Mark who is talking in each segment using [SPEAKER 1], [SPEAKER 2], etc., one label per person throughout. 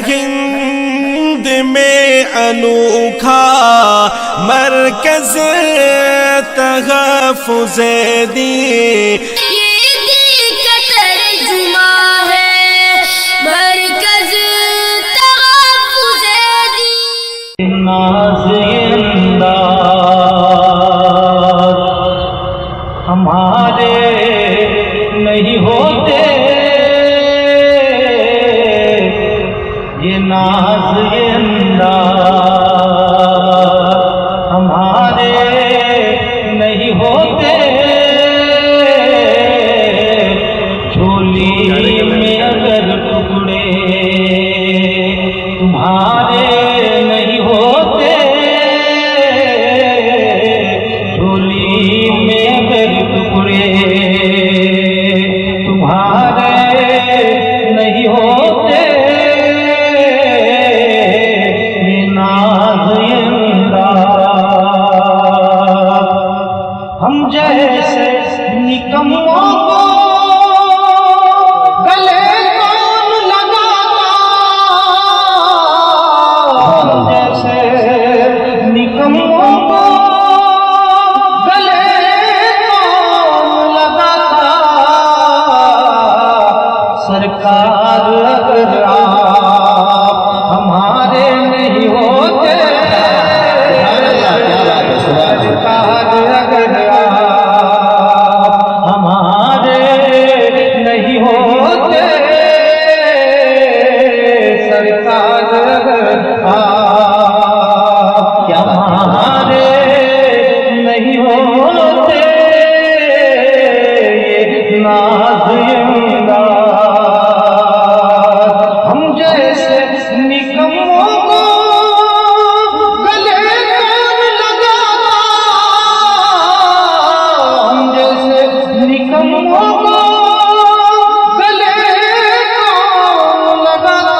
[SPEAKER 1] ہند میں انوکھا مرکز تحفظ دین،
[SPEAKER 2] یہ دل کا ترجمہ ہے مرکز تحفظ دین۔
[SPEAKER 3] نازندہ ہمارے نہیں ہوتے، یہ نازندہ ہمارے نہیں ہوتے، جھولی میں اگر ٹکڑے تمہارے نہیں ہوتے، جھولی میں اگر ٹکڑے تمہارے نہیں ہوتے، یہ نازندہ ہم جیسے نکموں کو گلے کون لگاتا، ہم جیسے نکموں کو گلے کون لگاتا، سرکار اگر آپ ہمارے نہیں ہوتے، سرکار اگر آپ ہمارے نہیں ہوتے، سرکار اگر آپ ہمارے نہیں ہوتے، یہ نازندہ ہم جیسے نکموں کو گلے کون لگاتا، ہم جیسے نکموں کو گلے کون لگاتا،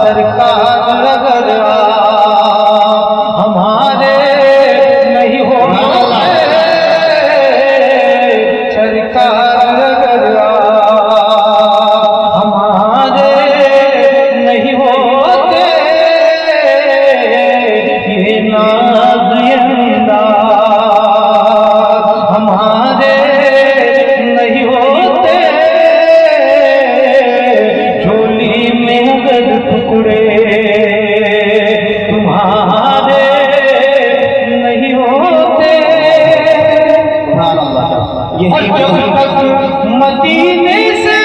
[SPEAKER 3] سرکار اگر آپ ہمارے نہیں ہوتے، سرکار اگر آپ ہمارے نہیں ہوتے، یہ نازندہ ہمارے نہیں ہوتے، جھولی میں اگر ٹکڑے تمہارے نہیں ہوتے، اور جب تک مدینے سے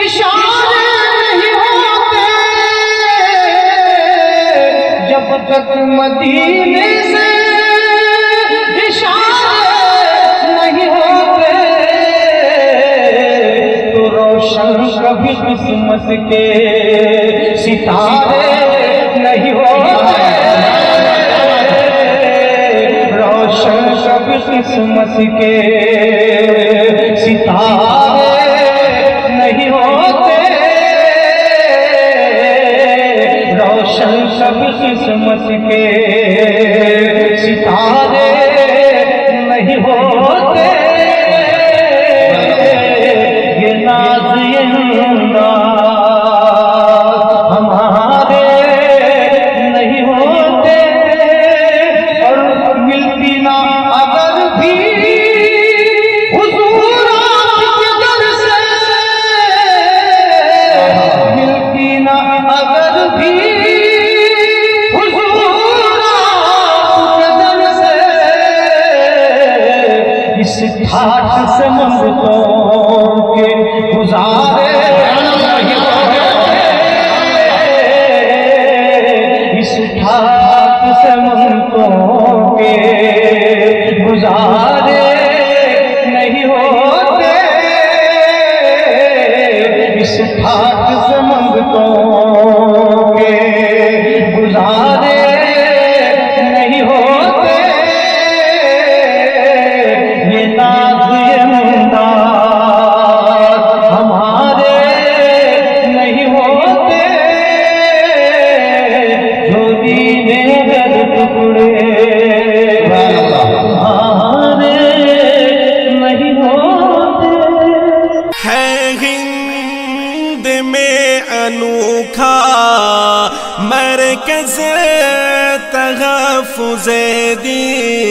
[SPEAKER 3] اشارے نہیں ہوتے، جب تک مدینے سے اشارے نہیں ہوتے، تو روشن کبھی قسمت کے ستارے نہیں ہوتے، روشن کبھی قسمت کے ستارے نہیں ہوتے، روشن کبھی قسمت کے ستارے نہیں ہوتے، یہ نازندہ ہمارے نہیں ہوتے، اور ملتی نہ اگر بھی حضور آپ کے در سے، ملتی نہ اگر بھی حضور آپ کے در سے، اس ٹھاٹھ سے منگتوں کے گزارے نہیں ہوتے، اس ٹھاٹھ سے منگتوں کے گزارے نہیں ہوتے، اس ٹھاٹھ سے منگتوں کے گزارے نہیں ہوتے، یہ نازندہ ہمارے نہیں ہوتے، جھولی میں اگر ٹکڑے ہمارے نہیں ہوتے،
[SPEAKER 1] ہے ہند انوکھا مرکز تحفظ دین